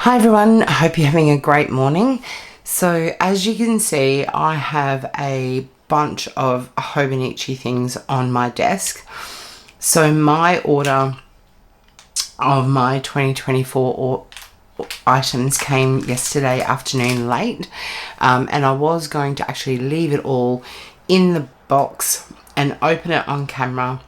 Hi everyone, I hope you're having a great morning. So as you can see, I have a bunch of Hobonichi things on my desk. So my order of my 2024 items came yesterday afternoon late, and I was going to actually leave it all in the box and open it on camera,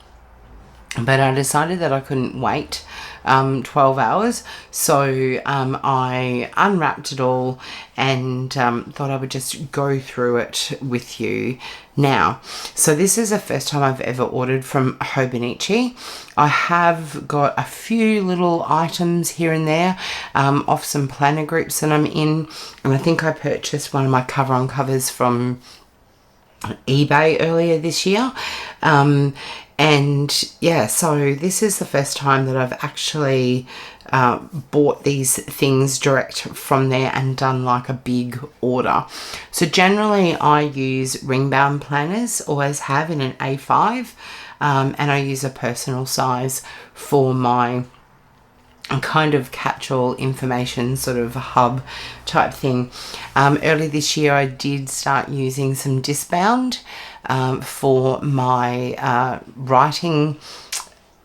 but I decided that I couldn't wait 12 hours, so I unwrapped it all and thought I would just go through it with you now. So this is the first time I've ever ordered from Hobonichi. I have got a few little items here and there off some planner groups that I'm in, and I think I purchased one of my cover on covers from eBay earlier this year. And yeah, so this is the first time that I've actually bought these things direct from there and done like a big order. So generally I use ring bound planners, always have, in an A5, and I use a personal size for my kind of catch-all information sort of hub type thing. Early this year I did start using some discbound for my writing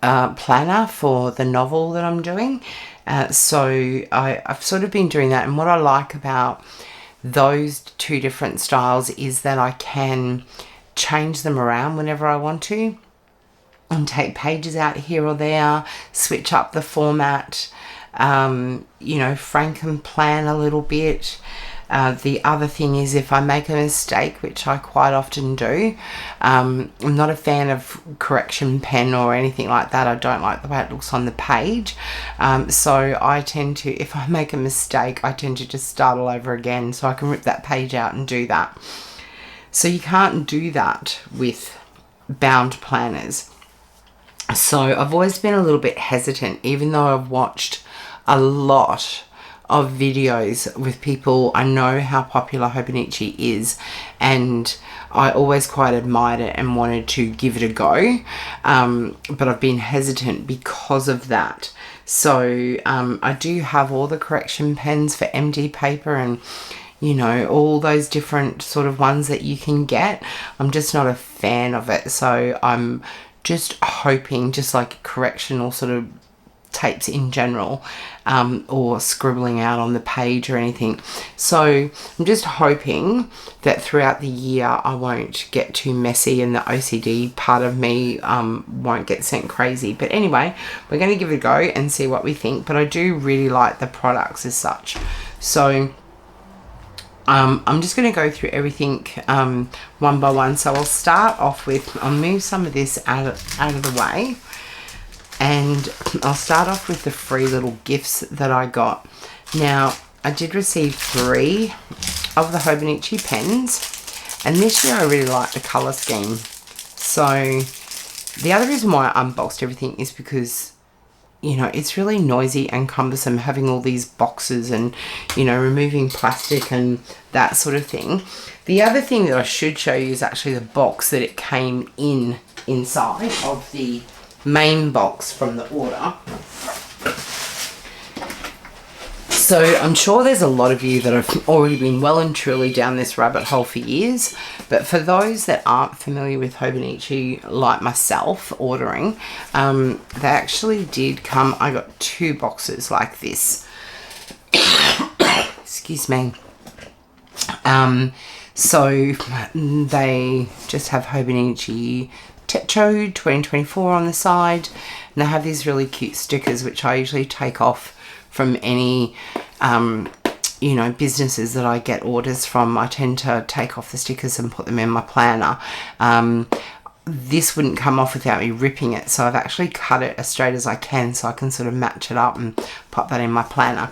planner for the novel that I'm doing. So I've sort of been doing that, and what I like about those two different styles is that I can change them around whenever I want to and take pages out here or there, switch up the format, frank and plan a little bit. The other thing is, if I make a mistake, which I quite often do, I'm not a fan of correction pen or anything like that. I don't like the way it looks on the page. So I tend to, if I make a mistake, I tend to just start all over again, so I can rip that page out and do that. So you can't do that with bound planners. So I've always been a little bit hesitant, even though I've watched a lot of videos with people. I know how popular Hobonichi is, and I always quite admired it and wanted to give it a go, but I've been hesitant because of that. So I do have all the correction pens for MD paper and all those different sort of ones that you can get. I'm just not a fan of it, so I'm just hoping, just like correctional sort of tapes in general, or scribbling out on the page or anything. So I'm just hoping that throughout the year I won't get too messy and the OCD part of me won't get sent crazy. But anyway, we're going to give it a go and see what we think. But I do really like the products as such. So I'm just going to go through everything one by one. So I'll start off with, I'll move some of this out of the way, and I'll start off with the free little gifts that I got. Now, I did receive 3 of the Hobonichi pens, and this year I really like the colour scheme. So the other reason why I unboxed everything is because it's really noisy and cumbersome having all these boxes and, removing plastic and that sort of thing. The other thing that I should show you is actually the box that it came inside of the main box from the order. So I'm sure there's a lot of you that have already been well and truly down this rabbit hole for years, but for those that aren't familiar with Hobonichi like myself ordering, they actually did come, I got 2 boxes like this. Excuse me. So they just have Hobonichi Techo 2024 on the side, and they have these really cute stickers which I usually take off from any businesses that I get orders from. I tend to take off the stickers and put them in my planner. This wouldn't come off without me ripping it, so I've actually cut it as straight as I can so I can sort of match it up and pop that in my planner.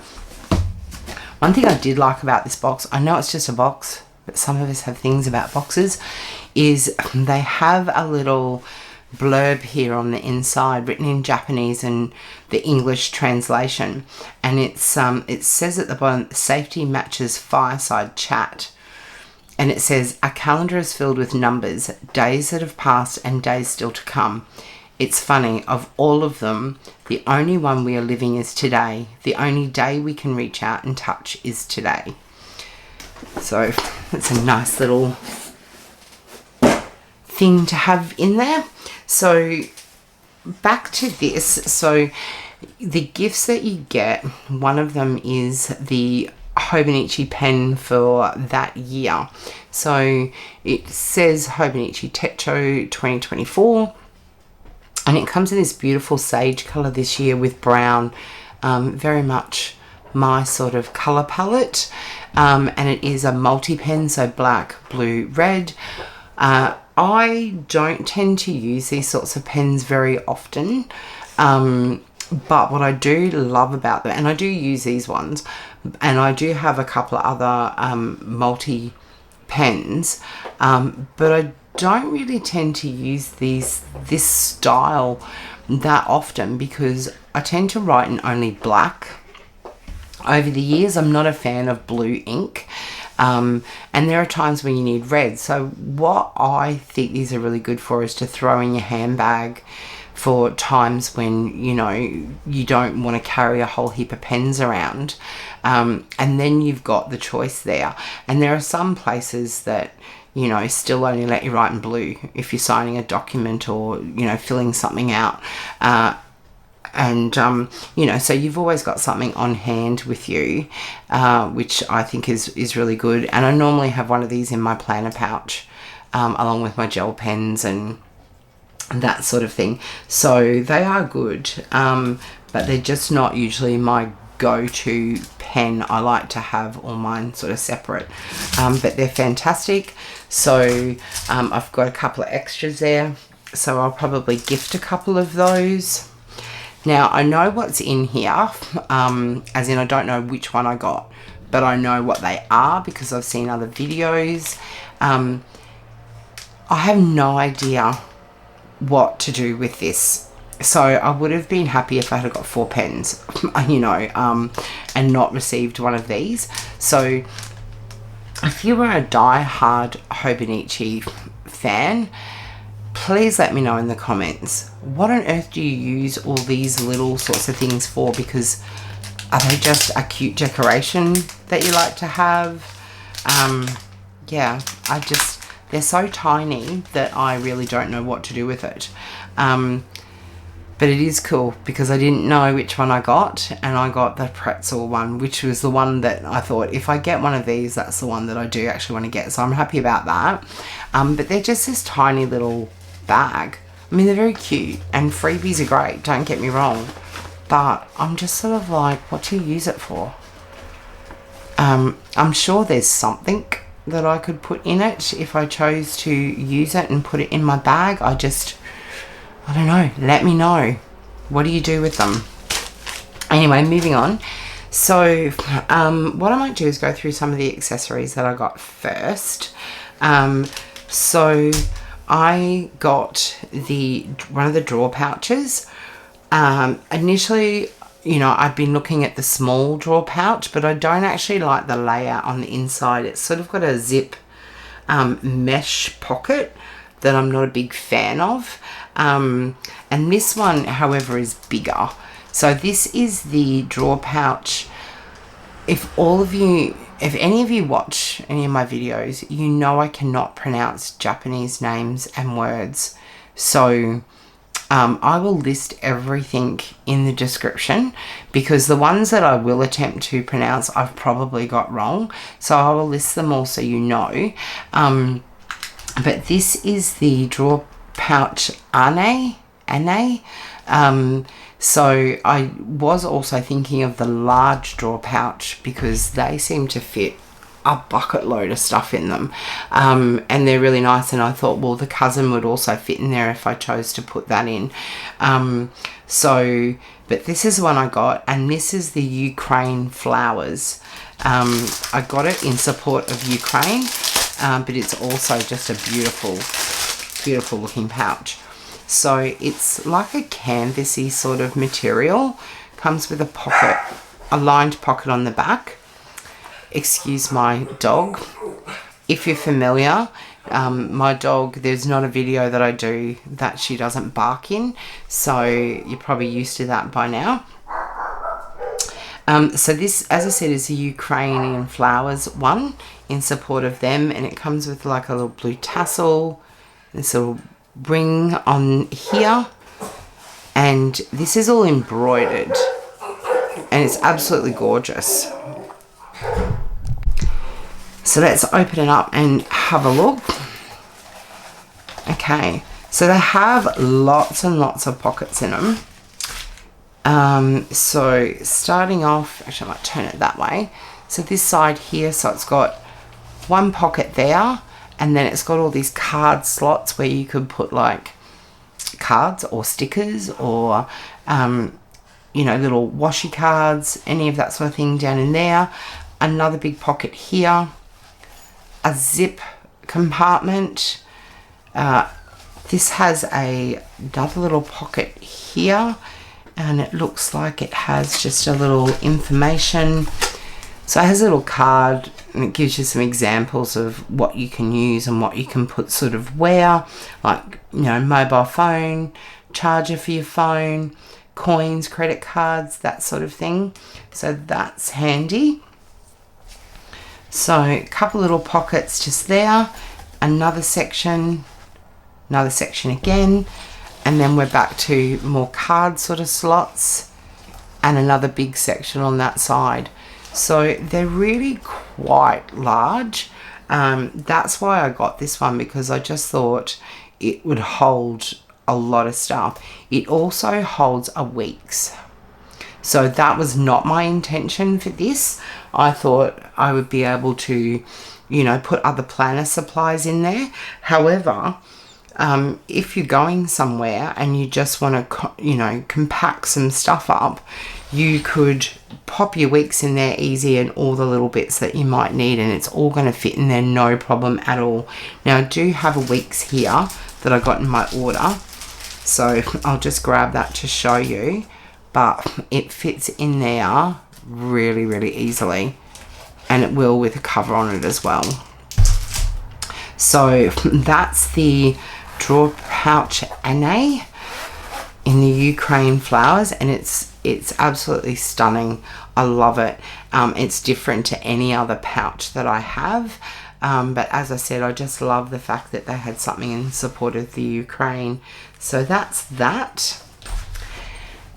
One thing I did like about this box, I know it's just a box, but some of us have things about boxes, is they have a little blurb here on the inside written in Japanese and the English translation, and it says at the bottom, safety matches fireside chat, and it says, a calendar is filled with numbers, days that have passed and days still to come. it's funny, of all of them, the only one we are living is today. The only day we can reach out and touch is today. So it's a nice little thing to have in there. So back to this. So the gifts that you get, one of them is the Hobonichi pen for that year. So it says Hobonichi Techo 2024, and it comes in this beautiful sage color this year with brown, very much my sort of color palette, and it is a multi-pen, so black, blue, red. I don't tend to use these sorts of pens very often, but what I do love about them, and I do use these ones, and I do have a couple of other multi pens, but I don't really tend to use this style that often because I tend to write in only black. Over the years, I'm not a fan of blue ink, and there are times when you need red. So what I think these are really good for is to throw in your handbag for times when, you know, you don't want to carry a whole heap of pens around, and then you've got the choice there. And there are some places that, you know, still only let you write in blue if you're signing a document or, you know, filling something out. You know, so you've always got something on hand with you, which I think is really good. And I normally have one of these in my planner pouch, along with my gel pens and that sort of thing. So they are good, but they're just not usually my go-to pen. I like to have all mine sort of separate, but they're fantastic. So I've got a couple of extras there, so I'll probably gift a couple of those. Now I know what's in here, as in I don't know which one I got, but I know what they are because I've seen other videos. I have no idea what to do with this, so I would have been happy if I had got 4 pens, you know, and not received one of these. So if you were a die-hard Hobonichi fan, please let me know in the comments, what on earth do you use all these little sorts of things for? Because are they just a cute decoration that you like to have? Yeah, they're so tiny that I really don't know what to do with it. But it is cool because I didn't know which one I got, and I got the pretzel one, which was the one that I thought, if I get one of these, that's the one that I do actually want to get. So I'm happy about that. But they're just this tiny little bag. I mean, they're very cute, and freebies are great, don't get me wrong. But I'm just sort of like, what do you use it for? I'm sure there's something that I could put in it if I chose to use it and put it in my bag. I don't know. Let me know. What do you do with them? Anyway, moving on. So what I might do is go through some of the accessories that I got first. So I got one of the drawer pouches. Initially, you know, I've been looking at the small drawer pouch, but I don't actually like the layout on the inside. It's sort of got a zip mesh pocket that I'm not a big fan of. And this one, however, is bigger. So this is the drawer pouch. If any of you watch any of my videos, you know I cannot pronounce Japanese names and words. So I will list everything in the description, because the ones that I will attempt to pronounce I've probably got wrong. So I will list them all so you know. But this is the drawer pouch Ane. So I was also thinking of the large drawer pouch because they seem to fit a bucket load of stuff in them, and they're really nice. And I thought, well, the cousin would also fit in there if I chose to put that in. But this is the one I got, and this is the Ukraine flowers. I got it in support of Ukraine, but it's also just a beautiful looking pouch. So it's like a canvasy sort of material. Comes with a pocket, a lined pocket on the back. Excuse my dog. If you're familiar, My dog, there's not a video that I do that she doesn't bark in, so you're probably used to that by now. So this, as I said, is the Ukrainian flowers one in support of them, and it comes with like a little blue tassel, this little ring on here, and this is all embroidered, and it's absolutely gorgeous. So let's open it up and have a look. Okay, so they have lots and lots of pockets in them. So starting off, actually I might turn it that way. So this side here, so it's got one pocket there, and then it's got all these card slots where you could put like cards or stickers or, you know, little washi cards, any of that sort of thing down in there. Another big pocket here, a zip compartment. This has another little pocket here, and it looks like it has just a little information. So it has a little card, and it gives you some examples of what you can use and what you can put sort of where, like, you know, mobile phone, charger for your phone, coins, credit cards, that sort of thing. So that's handy. So a couple little pockets just there, another section again, and then we're back to more card sort of slots and another big section on that side. So they're really quite large. That's why I got this one, because I just thought it would hold a lot of stuff. It also holds a week's. So that was not my intention for this. I thought I would be able to, you know, put other planner supplies in there. However, if you're going somewhere and you just want to, you know, compact some stuff up, you could pop your weeks in there easy and all the little bits that you might need, and it's all going to fit in there, no problem at all. Now I do have a weeks here that I got in my order, so I'll just grab that to show you, but it fits in there really, really easily, and it will with a cover on it as well. So that's the drawer pouch Anne in the Ukraine flowers, and it's absolutely stunning. I love it. It's different to any other pouch that I have, but as I said, I just love the fact that they had something in support of the Ukraine. So that's that.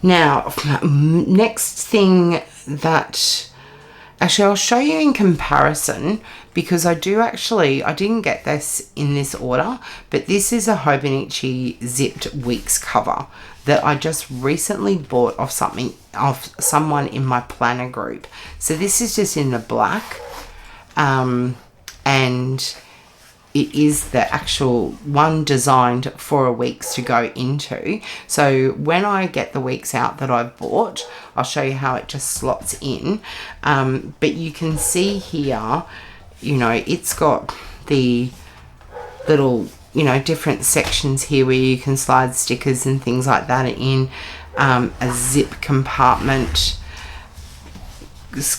Now, next thing that, actually I'll show you in comparison, because I didn't get this in this order, but this is a Hobonichi zipped weeks cover that I just recently bought off someone in my planner group. So this is just in the black, and it is the actual one designed for a weeks to go into. So when I get the weeks out that I've bought, I'll show you how it just slots in. But you can see here, you know, it's got the little, you know, different sections here where you can slide stickers and things like that in, a zip compartment,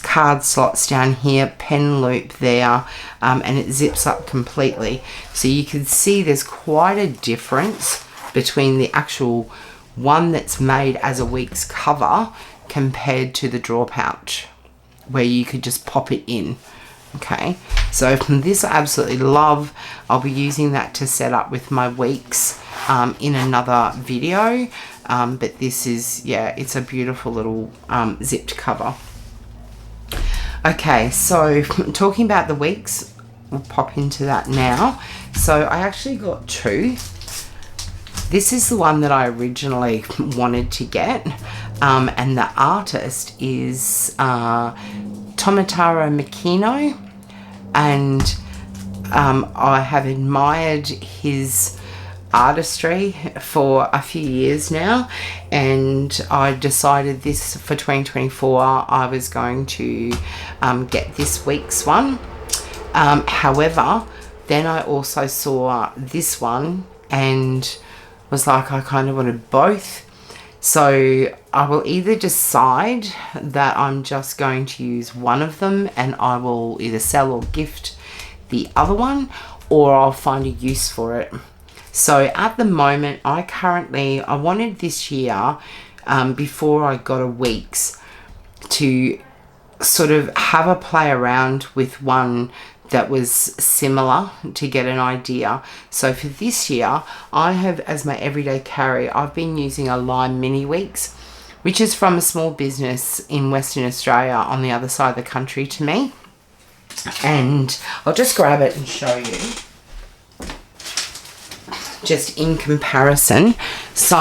card slots down here, pen loop there, and it zips up completely. So you can see there's quite a difference between the actual one that's made as a week's cover compared to the drawer pouch where you could just pop it in. Okay, so this I absolutely love. I'll be using that to set up with my weeks in another video, but this is, yeah, it's a beautiful little zipped cover. Okay, so talking about the weeks, we'll pop into that now. So I actually got two. This is the one that I originally wanted to get, and the artist is Tomataro Makino, and I have admired his artistry for a few years now, and I decided this for 2024 I was going to get this week's one. However, then I also saw this one and was like, I kind of wanted both. So I will either decide that I'm just going to use one of them and I will either sell or gift the other one, or I'll find a use for it. So at the moment, I wanted this year, before I got a week's, to sort of have a play around with one that was similar to get an idea. So for this year, I have, as my everyday carry, I've been using a Lime Mini Weeks, which is from a small business in Western Australia on the other side of the country to me. And I'll just grab it and show you, just in comparison. So,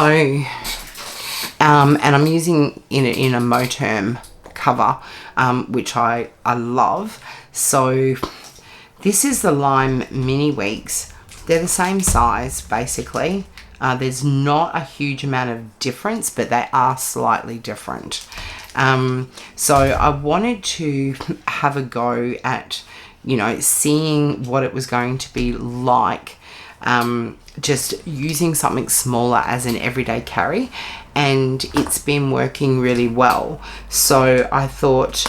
and I'm using in a Moterm cover, which I love. So this is the Lime Mini Weeks. They're the same size, basically. There's not a huge amount of difference, but they are slightly different. So I wanted to have a go at, seeing what it was going to be like, just using something smaller as an everyday carry, and it's been working really well. So I thought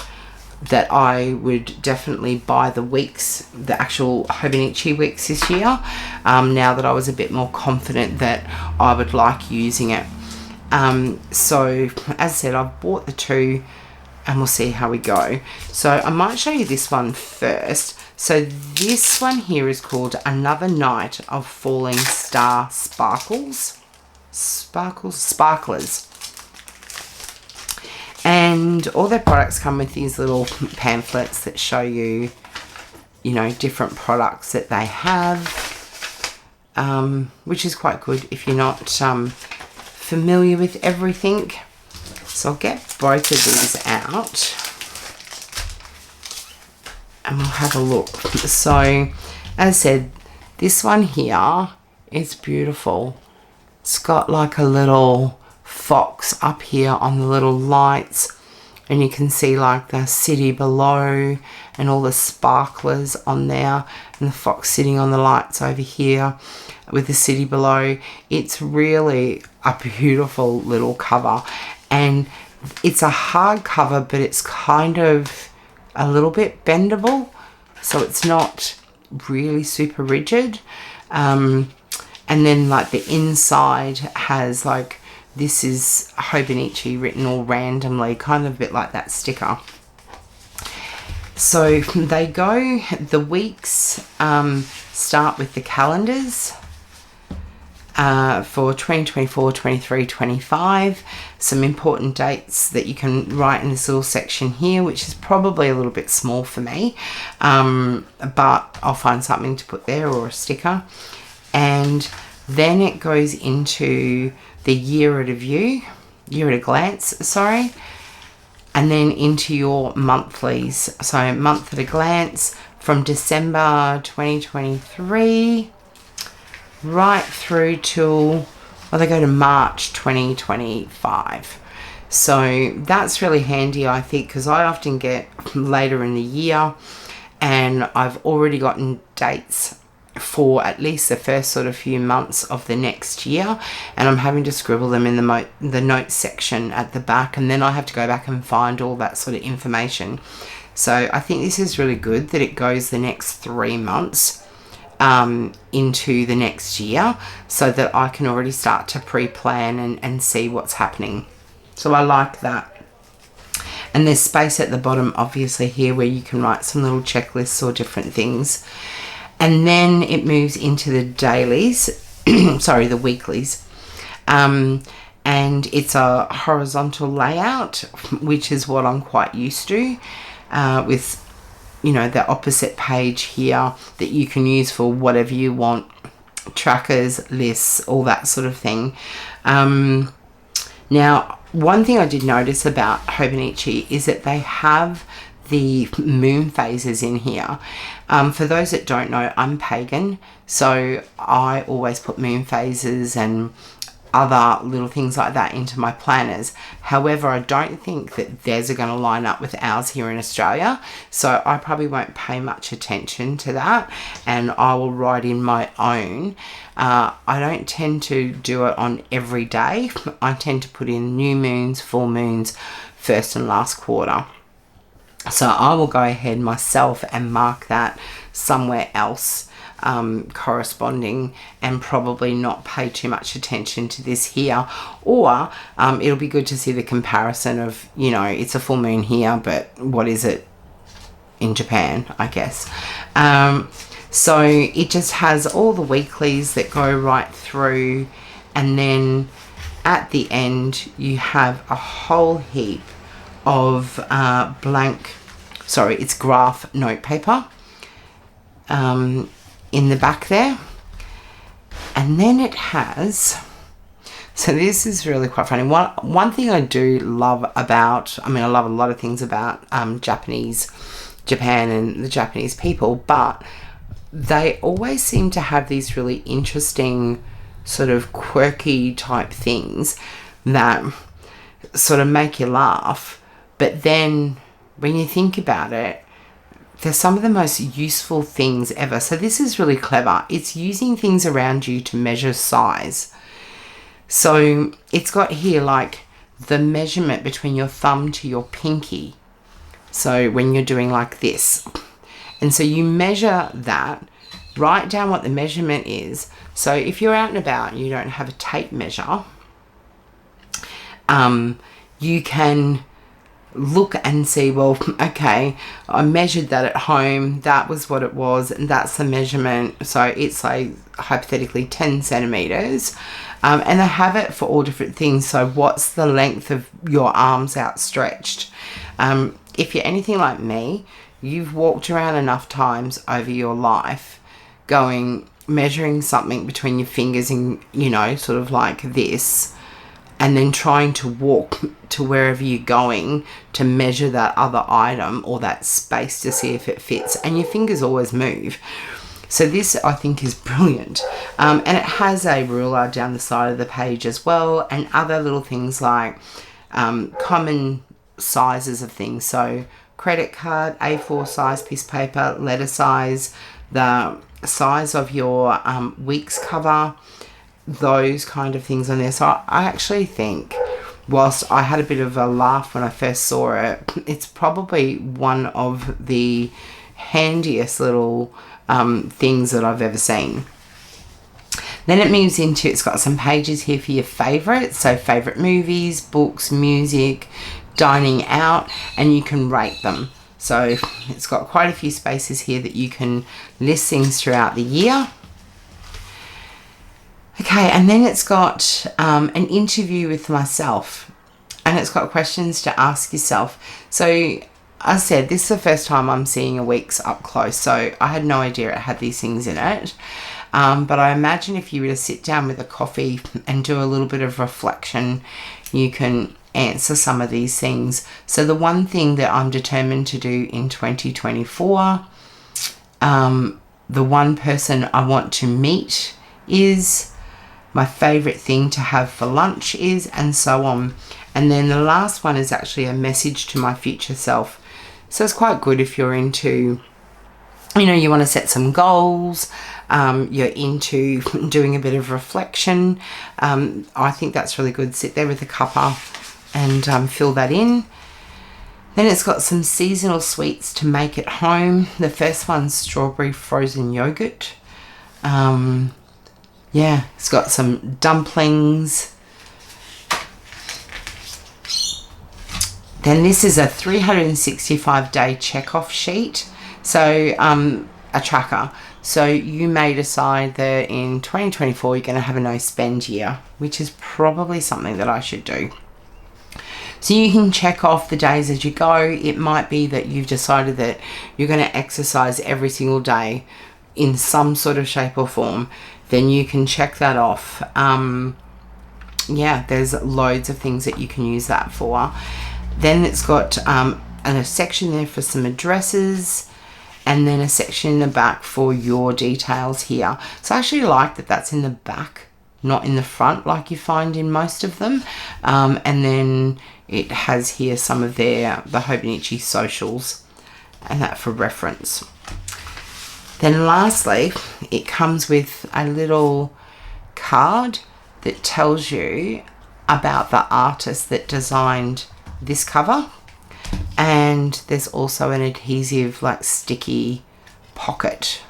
that I would definitely buy the weeks, the actual Hobonichi weeks this year, now that I was a bit more confident that I would like using it. So as I said, I've bought the two and we'll see how we go. So I might show you this one first. So this one here is called Another Night of Falling Star Sparklers. And all their products come with these little pamphlets that show you, different products that they have, which is quite good if you're not familiar with everything. So I'll get both of these out and we'll have a look. So, as I said, this one here is beautiful. It's got like a little fox up here on the little lights, and you can see like the city below and all the sparklers on there, and the fox sitting on the lights over here with the city below. It's really a beautiful little cover, and it's a hard cover, but it's kind of a little bit bendable, so it's not really super rigid. And then like the inside has like, this is Hobonichi written all randomly, kind of a bit like that sticker. So they go, the weeks start with the calendars for 2024, 23, 25. Some important dates that you can write in this little section here, which is probably a little bit small for me, but I'll find something to put there, or a sticker. And then it goes into the year at a glance, sorry, and then into your monthlies. So month at a glance from December 2023 right through till, they go to March 2025. So that's really handy, I think, because I often get later in the year and I've already gotten dates for at least the first sort of few months of the next year, and I'm having to scribble them in the notes section at the back, and then I have to go back and find all that sort of information. So I think this is really good that it goes the next 3 months into the next year, so that I can already start to pre-plan and see what's happening. So I like that. And there's space at the bottom obviously here where you can write some little checklists or different things. And then it moves into the dailies, the weeklies. And it's a horizontal layout, which is what I'm quite used to, with, the opposite page here that you can use for whatever you want, trackers, lists, all that sort of thing. Now, one thing I did notice about Hobonichi is that they have the moon phases in here. For those that don't know, I'm pagan, so I always put moon phases and other little things like that into my planners. However, I don't think that theirs are going to line up with ours here in Australia, so I probably won't pay much attention to that, and I will write in my own. I don't tend to do it on every day. I tend to put in new moons, full moons, first and last quarter. So I will go ahead myself and mark that somewhere else corresponding, and probably not pay too much attention to this here, or it'll be good to see the comparison of, you know, it's a full moon here, but what is it in Japan, I guess. So it just has all the weeklies that go right through, and then at the end you have a whole heap of it's graph notepaper in the back there. And then it has, so this is really quite funny. One thing I do love about, I love a lot of things about Japan and the Japanese people, but they always seem to have these really interesting sort of quirky type things that sort of make you laugh. But then when you think about it, they're some of the most useful things ever. So this is really clever. It's using things around you to measure size. So it's got here like the measurement between your thumb to your pinky. So when you're doing like this, and so you measure that, write down what the measurement is. So if you're out and about and you don't have a tape measure, you can look and see, well, okay, I measured that at home, that was what it was, and that's the measurement. So it's like hypothetically 10 centimeters, and they have it for all different things. So what's the length of your arms outstretched? If you're anything like me, you've walked around enough times over your life measuring something between your fingers and, you know, sort of like this, and then trying to walk to wherever you're going to measure that other item or that space to see if it fits, and your fingers always move. So this, I think, is brilliant. And it has a ruler down the side of the page as well, and other little things like common sizes of things. So credit card, A4 size piece of paper, letter size, the size of your week's cover, those kind of things on there. So I actually think, whilst I had a bit of a laugh when I first saw it, it's probably one of the handiest little things that I've ever seen. Then it moves into, it's got some pages here for your favourites, so favourite movies, books, music, dining out, and you can rate them. So it's got quite a few spaces here that you can list things throughout the year. Okay, and then it's got an interview with myself, and it's got questions to ask yourself. So I said, this is the first time I'm seeing a week's up close, so I had no idea it had these things in it. But I imagine if you were to sit down with a coffee and do a little bit of reflection, you can answer some of these things. So the one thing that I'm determined to do in 2024, the one person I want to meet is, my favourite thing to have for lunch is, and so on. And then the last one is actually a message to my future self. So it's quite good if you're into, you know, you want to set some goals, you're into doing a bit of reflection. I think that's really good. Sit there with a cuppa and fill that in. Then it's got some seasonal sweets to make at home. The first one's strawberry frozen yogurt. Yeah, it's got some dumplings. Then this is a 365-day check-off sheet. So a tracker. So you may decide that in 2024 you're going to have a no spend year, which is probably something that I should do. So you can check off the days as you go. It might be that you've decided that you're going to exercise every single day in some sort of shape or form. Then you can check that off. Yeah, there's loads of things that you can use that for. Then it's got a section there for some addresses, and then a section in the back for your details here. So I actually like that that's in the back, not in the front like you find in most of them. And then it has here some of the Hobonichi socials, and that for reference. Then lastly, it comes with a little card that tells you about the artist that designed this cover. and there's also an adhesive like sticky pocket.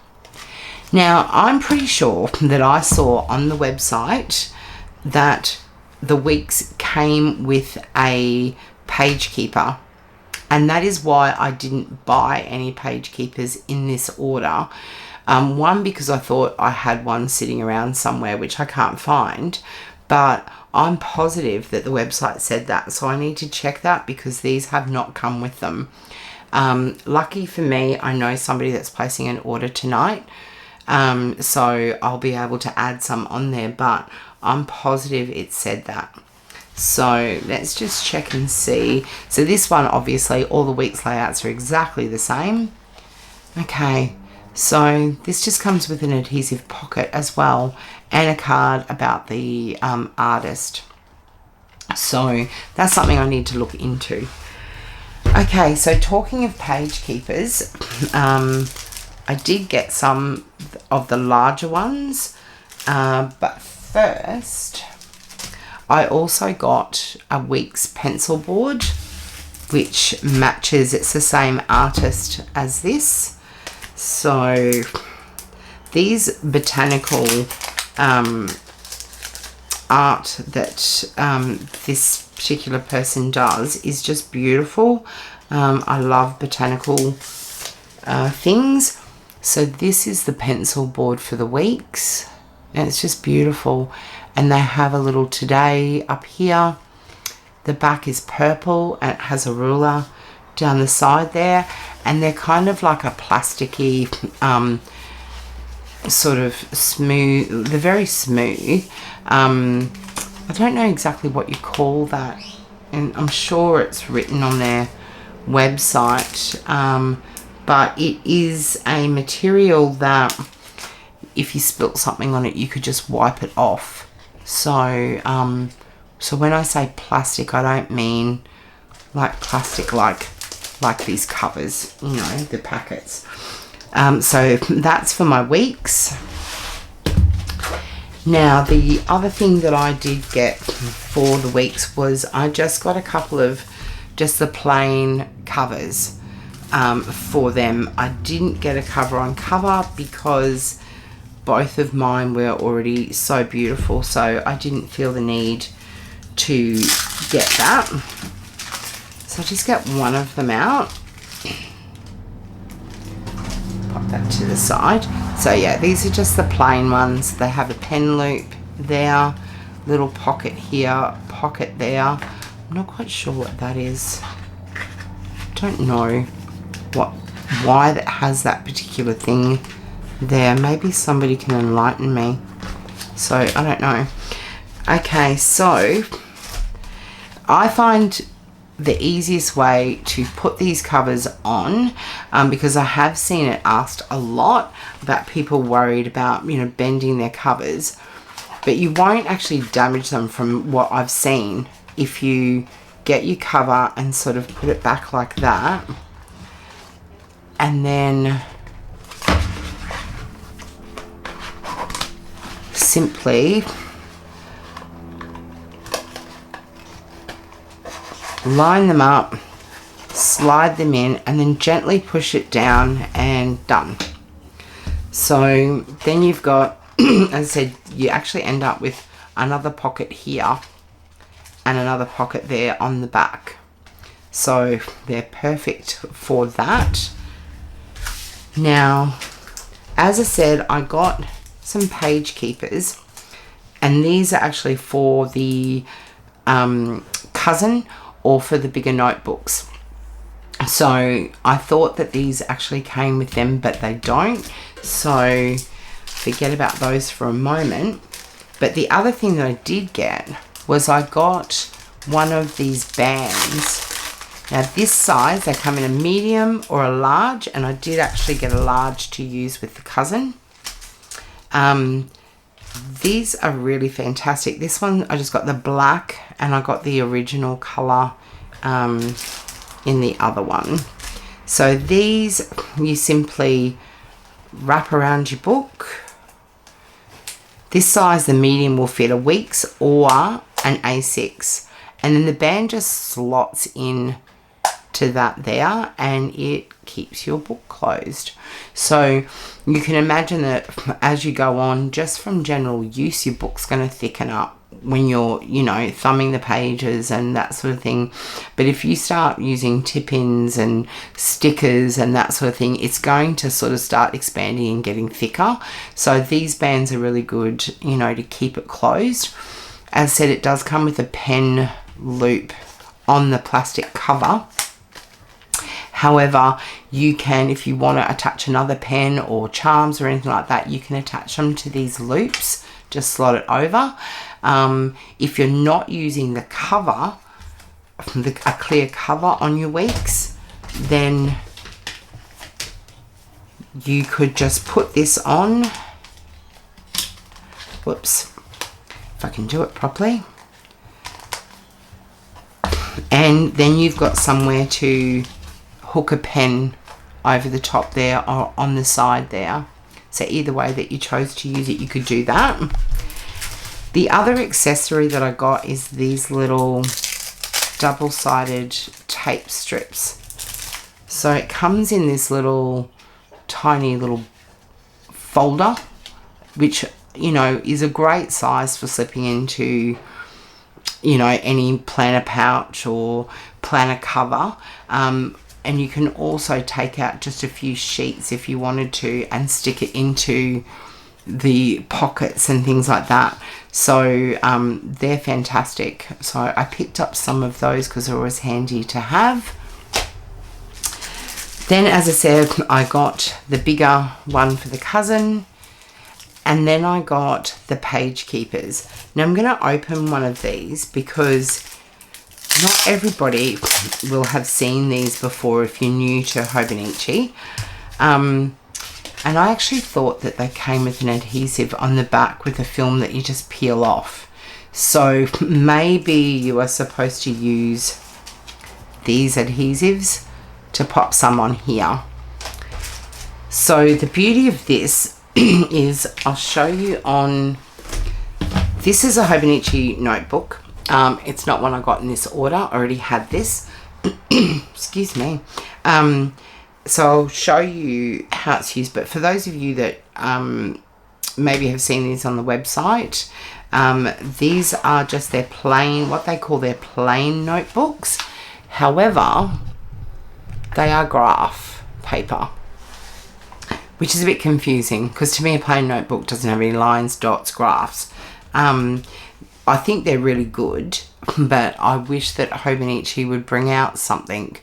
Now I'm pretty sure that I saw on the website that the weeks came with a page keeper, and that is why I didn't buy any page keepers in this order. One, because I thought I had one sitting around somewhere which I can't find, but I'm positive that the website said that, so I need to check that because these have not come with them. Lucky for me, I know somebody that's placing an order tonight, so I'll be able to add some on there, but I'm positive it said that. So let's just check and see. So this one, obviously all the week's layouts are exactly the same. Okay, so this just comes with an adhesive pocket as well, and a card about the artist. So that's something I need to look into. Okay, so talking of page keepers, I did get some of the larger ones, but first I also got a week's pencil board, which matches, it's the same artist as this. So these botanical art that this particular person does is just beautiful. I love botanical things. So this is the pencil board for the weeks, and it's just beautiful. And they have a little today up here. The back is purple and it has a ruler down the side there, and they're kind of like a plasticky sort of smooth, they're very smooth. I don't know exactly what you call that, and I'm sure it's written on their website, but it is a material that if you spilt something on it you could just wipe it off. So so when I say plastic, I don't mean like plastic like these covers, you know, the packets. So that's for my weeks. Now the other thing that I did get for the weeks was I just got a couple of just the plain covers for them. I didn't get a cover on cover because both of mine were already so beautiful, so I didn't feel the need to get that. So I'll just get one of them out. Pop that to the side. So yeah, these are just the plain ones. They have a pen loop there, little pocket here, pocket there. I'm not quite sure what that is. Don't know why that has that particular thing there. Maybe somebody can enlighten me. So I don't know. Okay, so I find the easiest way to put these covers on, because I have seen it asked a lot about people worried about, you know, bending their covers, but you won't actually damage them from what I've seen if you get your cover and sort of put it back like that, and then simply line them up, slide them in, and then gently push it down, and done. So then you've got, as I said, you actually end up with another pocket here and another pocket there on the back. So they're perfect for that. Now, as I said, I got some page keepers, and these are actually for the cousin or for the bigger notebooks. So I thought that these actually came with them, but they don't, so forget about those for a moment. But the other thing that I did get was I got one of these bands. Now this size, they come in a medium or a large, and I did actually get a large to use with the cousin. These are really fantastic. This one, I just got the black, and I got the original colour in the other one. So these, you simply wrap around your book. This size, the medium, will fit a week's or an A6. And then the band just slots in to that there, and it keeps your book closed. So you can imagine that as you go on, just from general use, your book's going to thicken up when you're, you know, thumbing the pages and that sort of thing. But if you start using tip-ins and stickers and that sort of thing, it's going to sort of start expanding and getting thicker. So these bands are really good, you know, to keep it closed. As I said, it does come with a pen loop on the plastic cover. However, you can, if you want to attach another pen or charms or anything like that, you can attach them to these loops. Just slot it over. If you're not using the cover, a clear cover on your weeks, then you could just put this on. Whoops, if I can do it properly. And then you've got somewhere to hook a pen over the top there or on the side there. So either way that you chose to use it, you could do that. The other accessory that I got is these little double-sided tape strips. So it comes in this little tiny little folder, which, you know, is a great size for slipping into, you know, any planner pouch or planner cover. And you can also take out just a few sheets if you wanted to and stick it into the pockets and things like that. So they're fantastic. So I picked up some of those because they're always handy to have. Then, as I said, I got the bigger one for the cousin, and then I got the page keepers. Now I'm going to open one of these because not everybody will have seen these before if you're new to Hobonichi. And I actually thought that they came with an adhesive on the back with a film that you just peel off. So maybe you are supposed to use these adhesives to pop some on here. So the beauty of this is I'll show you on... This is a Hobonichi notebook. It's not one I got in this order. I already had this. Excuse me. So I'll show you how it's used. But for those of you that maybe have seen these on the website, these are just their plain, what they call their plain notebooks. However, they are graph paper, which is a bit confusing because to me a plain notebook doesn't have any lines, dots, graphs. I think they're really good, but I wish that Hobonichi would bring out something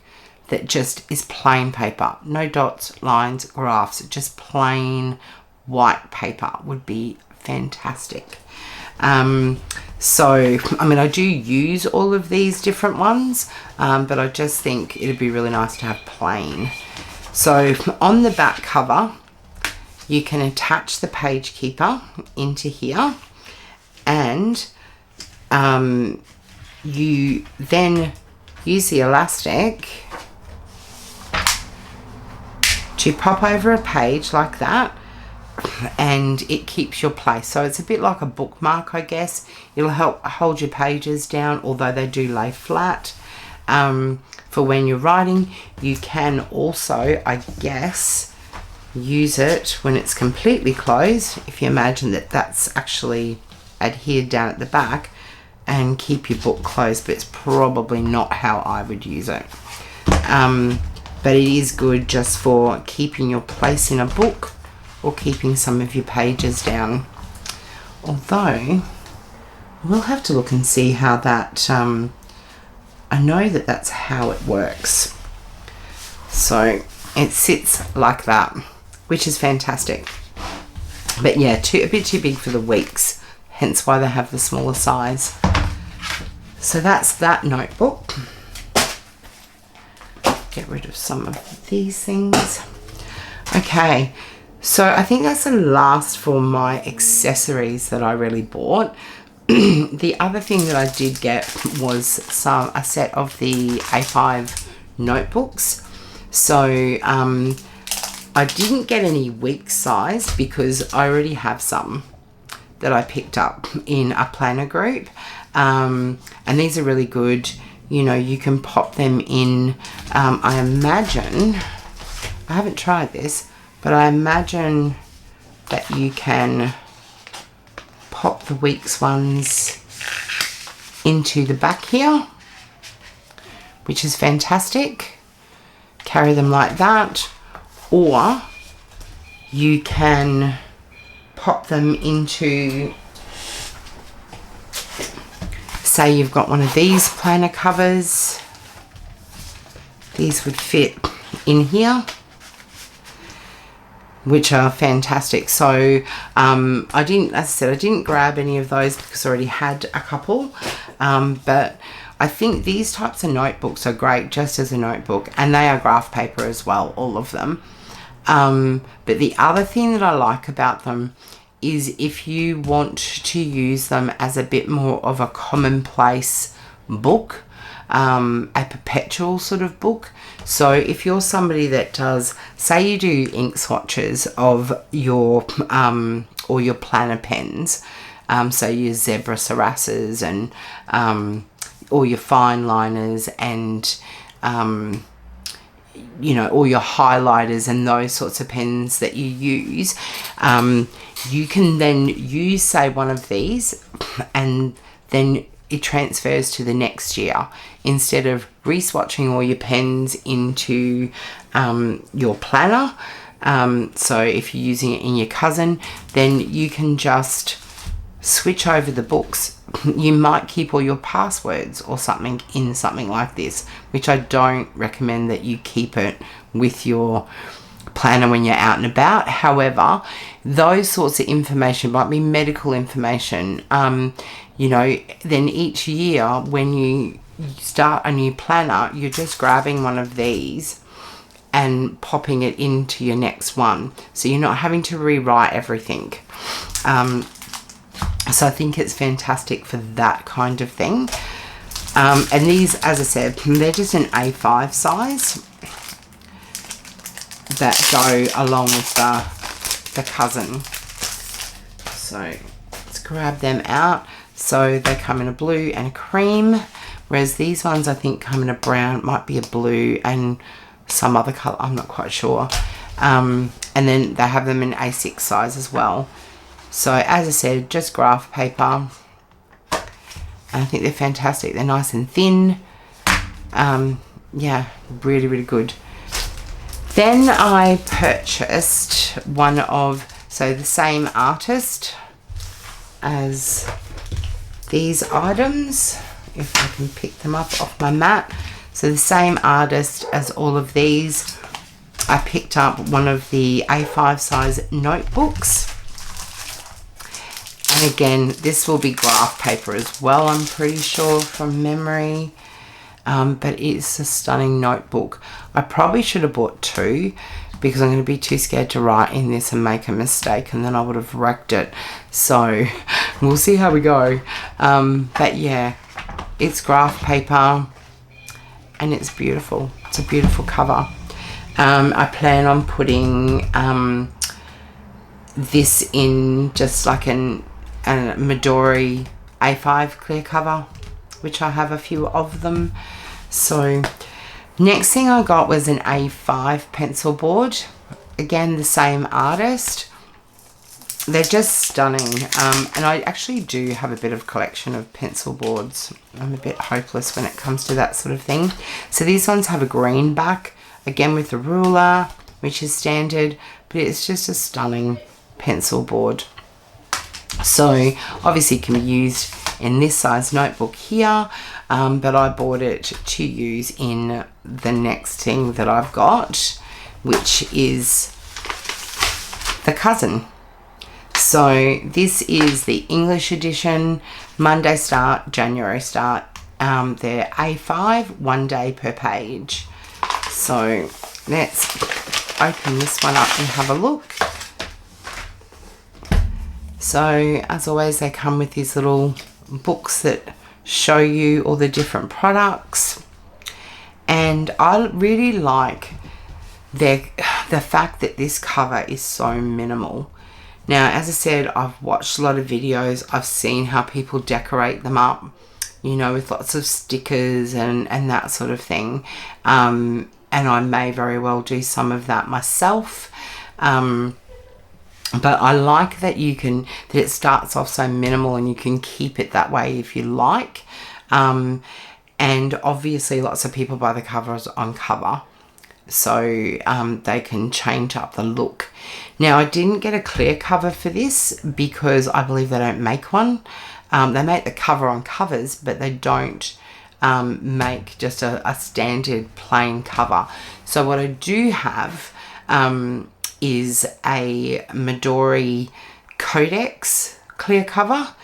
that just is plain paper. No dots, lines, graphs, just plain white paper would be fantastic. So, I mean, I do use all of these different ones, but I just think it'd be really nice to have plain. So, on the back cover, you can attach the page keeper into here, and you then use the elastic to pop over a page like that, and it keeps your place. So it's a bit like a bookmark, I guess. It'll help hold your pages down, although they do lay flat. For when you're writing, you can also, I guess, use it when it's completely closed, if you imagine that that's actually adhered down at the back, and keep your book closed, but it's probably not how I would use it. But it is good just for keeping your place in a book or keeping some of your pages down. Although, we'll have to look and see how that, I know that that's how it works. So it sits like that, which is fantastic. But yeah, a bit too big for the weeks, hence why they have the smaller size. So that's that notebook. Get rid of some of these things. Okay, so I think that's the last for my accessories that I really bought. The other thing that I did get was a set of the A5 notebooks. So I didn't get any week size because I already have some that I picked up in a planner group. And these are really good you know, you can pop them in. I imagine, I haven't tried this, but I imagine that you can pop the week's ones into the back here, which is fantastic. Carry them like that, or you can pop them into, say you've got one of these planner covers. These would fit in here, which are fantastic. So I didn't, as I said, I didn't grab any of those because I already had a couple, but I think these types of notebooks are great just as a notebook, and they are graph paper as well, all of them. But the other thing that I like about them is if you want to use them as a bit more of a commonplace book, a perpetual sort of book. So if you're somebody that does, say you do ink swatches of your or your planner pens, so your zebra sarasses and all your fine liners and you know, all your highlighters and those sorts of pens that you use, you can then use, say, one of these, and then it transfers to the next year instead of re-swatching all your pens into your planner. So if you're using it in your cousin, then you can just switch over the books. You might keep all your passwords or something in something like this, which I don't recommend that you keep it with your planner when you're out and about. However, those sorts of information might be medical information, you know, then each year when you start a new planner, you're just grabbing one of these and popping it into your next one, so you're not having to rewrite everything. So I think it's fantastic for that kind of thing. And these, as I said, they're just an A5 size that go along with the cousin. So let's grab them out. So they come in a blue and a cream, whereas these ones I think come in a brown, might be a blue and some other colour, I'm not quite sure. And then they have them in A6 size as well. So as I said, just graph paper, and I think they're fantastic. They're nice and thin. Yeah, really, really good. Then I purchased one of, so the same artist as these items, if I can pick them up off my mat. So the same artist as all of these. I picked up one of the A5 size notebooks. And again, this will be graph paper as well, I'm pretty sure, from memory. But it's a stunning notebook. I probably should have bought two because I'm going to be too scared to write in this and make a mistake, and then I would have wrecked it. So we'll see how we go. But yeah, it's graph paper and it's beautiful. It's a beautiful cover. I plan on putting this in just like a Midori A5 clear cover, which I have a few of them. So next thing I got was an A5 pencil board. Again, the same artist. They're just stunning. And I actually do have a bit of collection of pencil boards. I'm a bit hopeless when it comes to that sort of thing. So these ones have a green back, again with the ruler, which is standard, but it's just a stunning pencil board. So obviously it can be used in this size notebook here, but I bought it to use in the next thing that I've got, which is the cousin. So this is the English edition, Monday start, January start. They're A5, 1 day per page. So let's open this one up and have a look. So as always, they come with these little books that show you all the different products, and I really like the fact that this cover is so minimal. Now, as I said, I've watched a lot of videos. I've seen how people decorate them up, you know, with lots of stickers and that sort of thing. And I may very well do some of that myself. But I like that that it starts off so minimal and you can keep it that way if you like. And obviously lots of people buy the covers on cover, so they can change up the look. Now, I didn't get a clear cover for this because I believe they don't make one. They make the cover on covers, but they don't make just a standard plain cover. So what I do have is a Midori Codex clear cover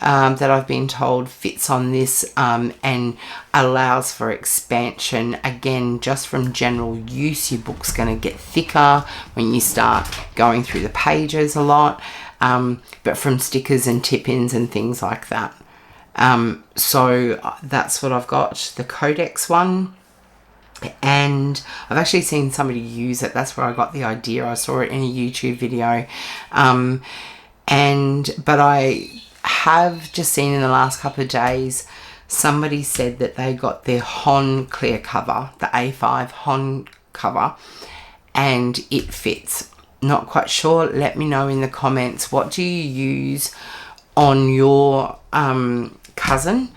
that I've been told fits on this and allows for expansion. Again, just from general use, your book's going to get thicker when you start going through the pages a lot, but from stickers and tip-ins and things like that. So that's what I've got, the Codex one. And I've actually seen somebody use it. That's where I got the idea. I saw it in a YouTube video. But I have just seen in the last couple of days, somebody said that they got their Hon clear cover, the A5 Hon cover, and it fits. Not quite sure. Let me know in the comments. What do you use on your cousin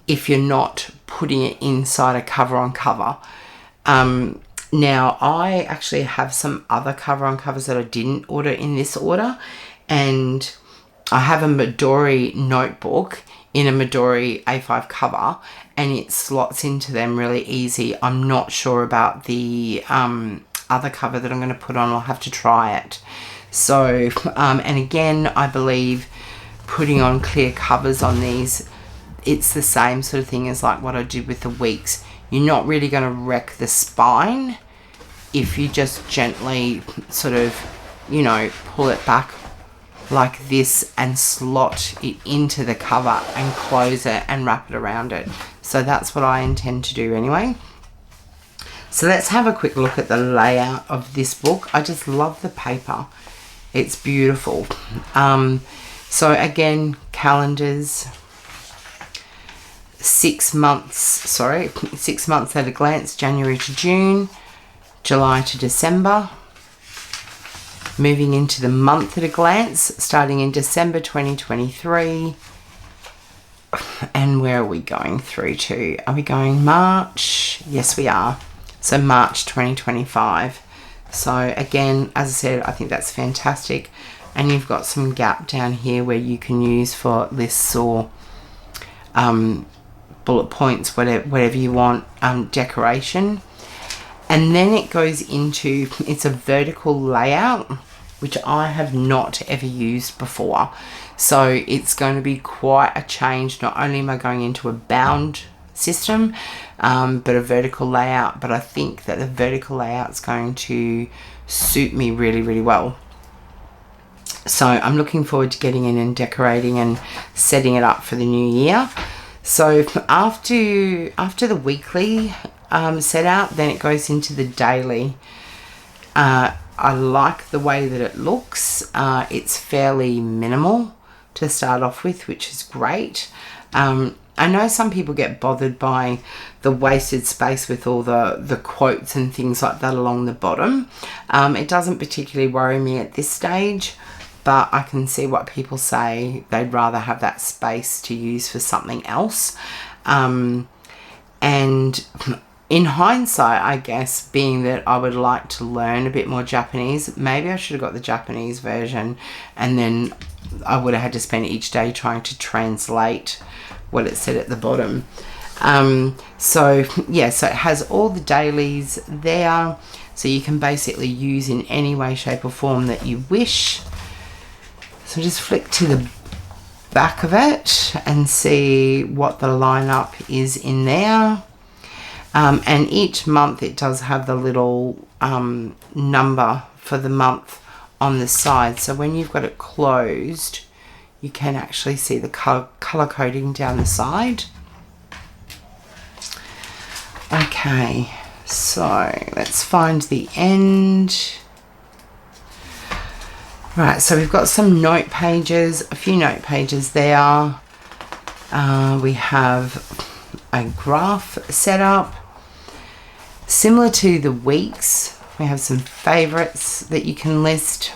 if you're not putting it inside a cover on cover? Now, I actually have some other cover on covers that I didn't order in this order, and I have a Midori notebook in a Midori A5 cover, and it slots into them really easy. I'm not sure about the other cover that I'm going to put on. I'll have to try it. So, and again, I believe putting on clear covers on these, it's the same sort of thing as like what I did with the weeks. You're not really going to wreck the spine if you just gently sort of, you know, pull it back like this and slot it into the cover and close it and wrap it around it. So that's what I intend to do anyway. So let's have a quick look at the layout of this book. I just love the paper. It's beautiful. So again, calendars. 6 months at a glance, January to June, July to December. Moving into the month at a glance, starting in December 2023. And where are we going through to? Are we going March? Yes, we are. So March 2025. So again, as I said, I think that's fantastic. And you've got some gap down here where you can use for lists or bullet points, whatever you want, decoration. And then it goes into, it's a vertical layout, which I have not ever used before. So it's going to be quite a change. Not only am I going into a bound system, but a vertical layout. But I think that the vertical layout is going to suit me really, really well. So I'm looking forward to getting in and decorating and setting it up for the new year. So after the weekly set out, then it goes into the daily. I like the way that it looks. It's fairly minimal to start off with, which is great. I know some people get bothered by the wasted space with all the quotes and things like that along the bottom. It doesn't particularly worry me at this stage, but I can see what people say. They'd rather have that space to use for something else. And in hindsight, I guess, being that I would like to learn a bit more Japanese, maybe I should have got the Japanese version, and then I would have had to spend each day trying to translate what it said at the bottom. So it has all the dailies there, so you can basically use in any way, shape or form that you wish. So just flick to the back of it and see what the lineup is in there. And each month it does have the little number for the month on the side. So when you've got it closed, you can actually see the color coding down the side. Okay, so let's find the end. Right, so we've got some note pages, a few note pages there. We have a graph set up. Similar to the weeks, we have some favorites that you can list.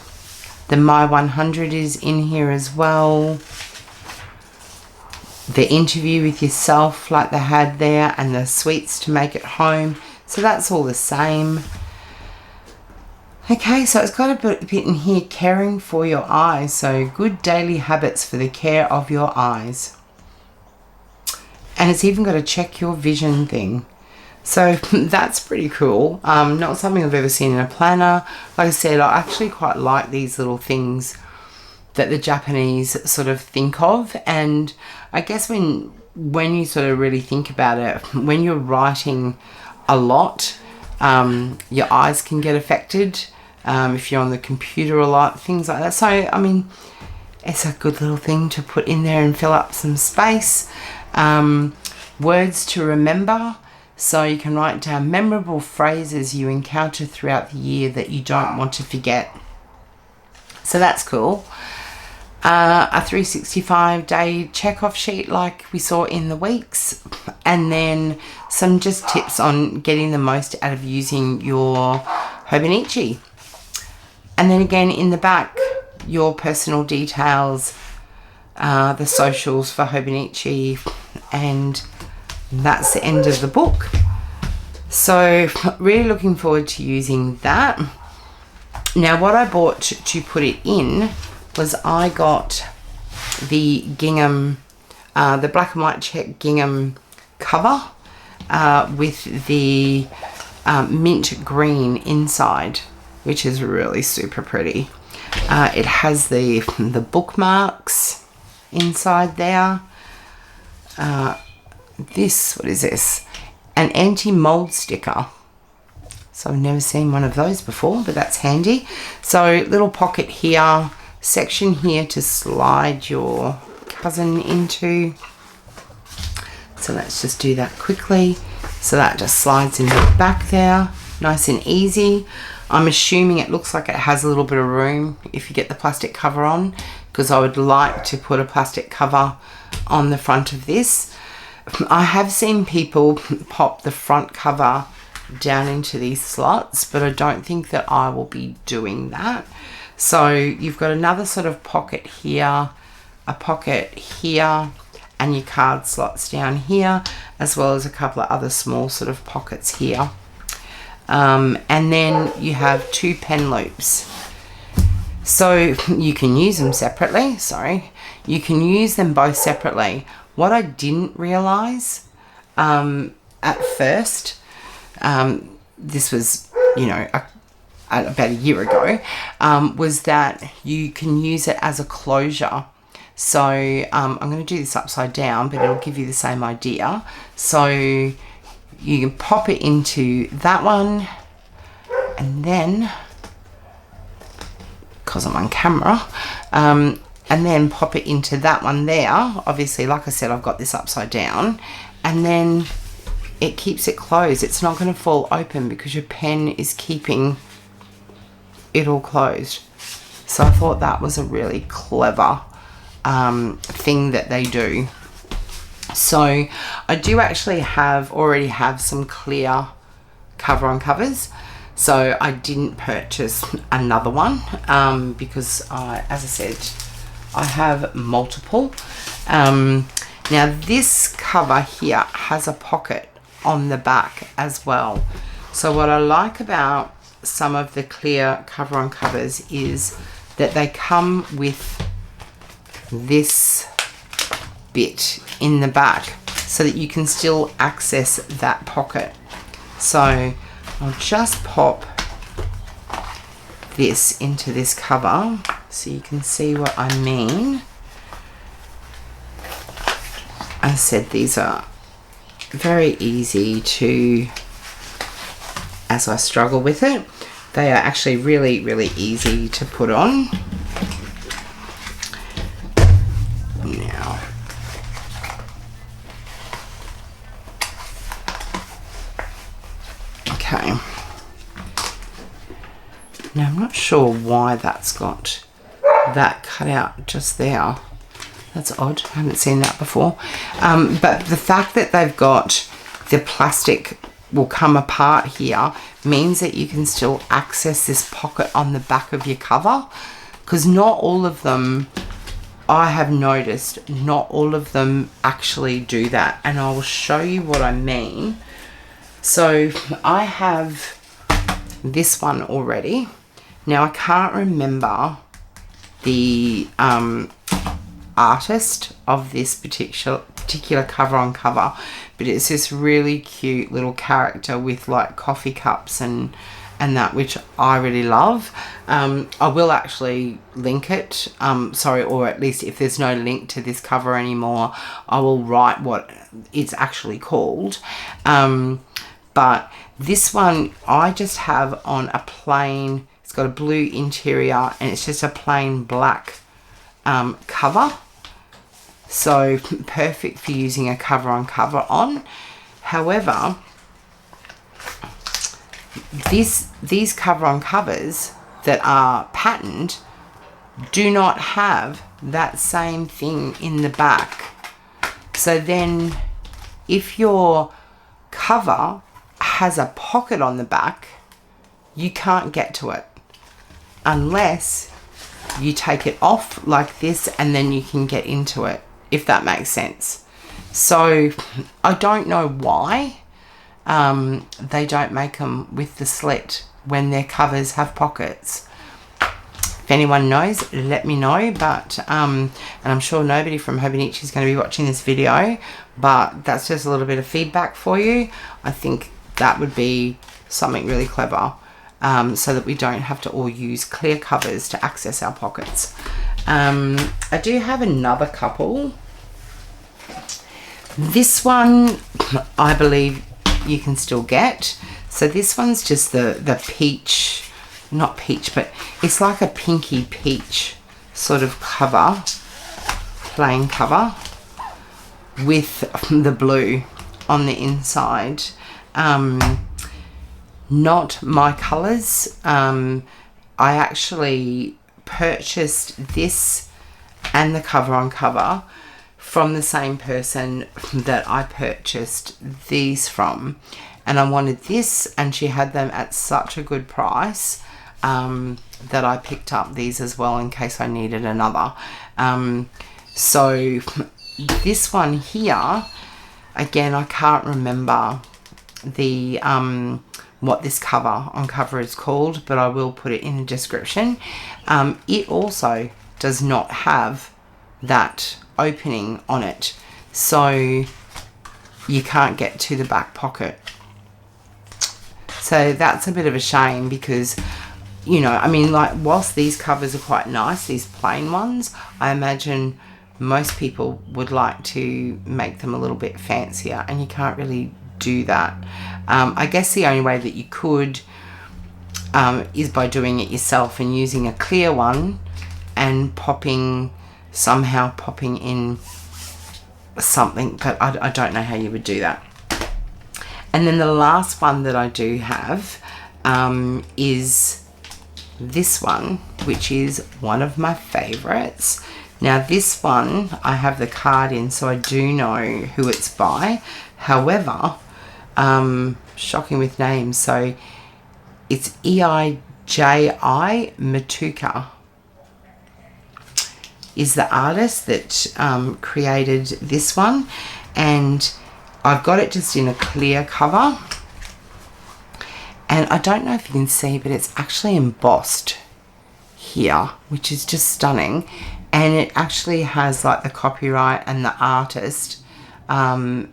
The My 100 is in here as well. The interview with yourself like they had there, and the sweets to make at home. So that's all the same. Okay, so it's got a bit in here, caring for your eyes. So good daily habits for the care of your eyes. And it's even got a check your vision thing. So that's pretty cool. Not something I've ever seen in a planner. Like I said, I actually quite like these little things that the Japanese sort of think of. And I guess when you sort of really think about it, when you're writing a lot, your eyes can get affected. If you're on the computer a lot, things like that. So, I mean, it's a good little thing to put in there and fill up some space. Words to remember. So you can write down memorable phrases you encounter throughout the year that you don't want to forget. So that's cool. A 365-day check-off sheet like we saw in the weeks. And then some just tips on getting the most out of using your Hobonichi. And then again in the back, your personal details, the socials for Hobonichi, and that's the end of the book. So really looking forward to using that. Now what I bought to put it in was I got the gingham, the black and white check gingham cover with the mint green inside, which is really super pretty. It has the bookmarks inside there. What is this? An anti-mold sticker. So I've never seen one of those before, but that's handy. So little pocket here, section here to slide your cousin into. So let's just do that quickly. So that just slides in the back there, nice and easy. I'm assuming it looks like it has a little bit of room if you get the plastic cover on, because I would like to put a plastic cover on the front of this. I have seen people pop the front cover down into these slots, but I don't think that I will be doing that. So you've got another sort of pocket here, a pocket here, and your card slots down here, as well as a couple of other small sort of pockets here. And then you have 2 pen loops. So you can use them separately, you can use them both separately. What I didn't realize at first, this was, you know, about a year ago, was that you can use it as a closure. So I'm going to do this upside down, but it'll give you the same idea. So you can pop it into that one, and then, because I'm on camera, and then pop it into that one there. Obviously, like I said, I've got this upside down, and then it keeps it closed. It's not going to fall open because your pen is keeping it all closed. So I thought that was a really clever thing that they do. So I do actually already have some clear cover on covers. So I didn't purchase another one because as I said, I have multiple. Now this cover here has a pocket on the back as well. So what I like about some of the clear cover on covers is that they come with this bit in the back so that you can still access that pocket. So I'll just pop this into this cover so you can see what I mean. As I said, these are very easy to, as I struggle with it, they are actually really, really easy to put on. Now, okay. Now I'm not sure why that's got that cut out just there. That's odd. I haven't seen that before. But the fact that they've got the plastic will come apart here means that you can still access this pocket on the back of your cover, because not all of them, I have noticed, not all of them actually do that, and I will show you what I mean. So I have this one already. Now I can't remember the artist of this particular cover on cover, but it's this really cute little character with like coffee cups and that, which I really love. I will actually link it, or at least if there's no link to this cover anymore, I will write what it's actually called. But this one I just have on a plain, it's got a blue interior and it's just a plain black cover. So perfect for using a cover on cover on. However, these cover on covers that are patterned do not have that same thing in the back. So then if your cover has a pocket on the back, you can't get to it unless you take it off like this, and then you can get into it, if that makes sense. So I don't know why they don't make them with the slit when their covers have pockets. If anyone knows, let me know. But and I'm sure nobody from Hobonichi is going to be watching this video, but that's just a little bit of feedback for you. I think that would be something really clever, so that we don't have to all use clear covers to access our pockets. I do have another couple. This one I believe you can still get. So this one's just the peach, not peach, but it's like a pinky peach sort of cover, plain cover with the blue on the inside. Not my colors. I actually purchased this and the cover on cover from the same person that I purchased these from, and I wanted this, and she had them at such a good price that I picked up these as well in case I needed another. So this one here, again, I can't remember the what this cover on cover is called, but I will put it in the description. It also does not have that opening on it, so you can't get to the back pocket. So that's a bit of a shame, because, you know, I mean, like, whilst these covers are quite nice, these plain ones, I imagine most people would like to make them a little bit fancier, and you can't really do that. I guess the only way that you could is by doing it yourself and using a clear one and somehow popping in something, but I don't know how you would do that. And then the last one that I do have is this one, which is one of my favorites. Now this one, I have the card in, so I do know who it's by. However, shocking with names, so it's Eiji Matuka is the artist that created this one, and I've got it just in a clear cover, and I don't know if you can see, but it's actually embossed here, which is just stunning, and it actually has like the copyright and the artist, and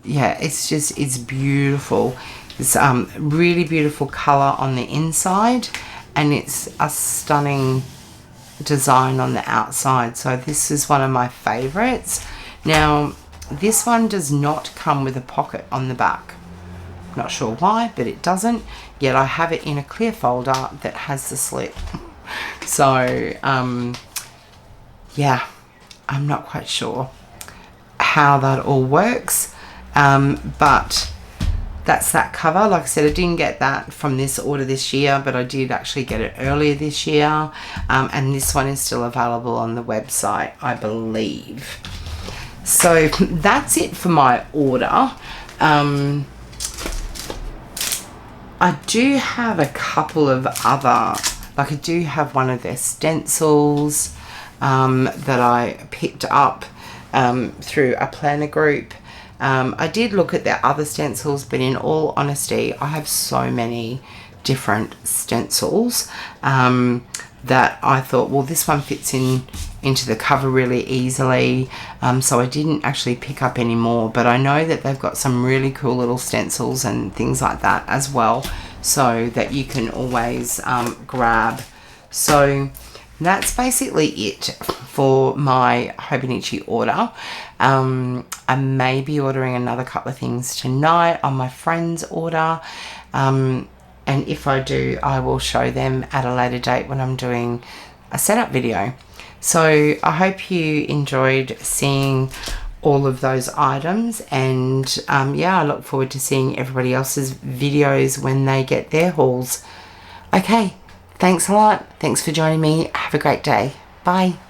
yeah, it's beautiful. It's really beautiful color on the inside, and it's a stunning design on the outside. So this is one of my favorites. Now this one does not come with a pocket on the back. Not sure why, but it doesn't, yet I have it in a clear folder that has the slit. So yeah, I'm not quite sure how that all works, but that's that cover. Like I said, I didn't get that from this order this year, but I did actually get it earlier this year. And this one is still available on the website, I believe. So that's it for my order. I do have a couple of other, like I do have one of their stencils that I picked up through a planner group. I did look at their other stencils, but in all honesty, I have so many different stencils that I thought, well, this one fits into the cover really easily, so I didn't actually pick up any more, but I know that they've got some really cool little stencils and things like that as well, so that you can always grab. So that's basically it for my Hobonichi order. I may be ordering another couple of things tonight on my friend's order, and if I do, I will show them at a later date when I'm doing a setup video. So I hope you enjoyed seeing all of those items, and yeah, I look forward to seeing everybody else's videos when they get their hauls. Okay, thanks a lot. Thanks for joining me. Have a great day. Bye.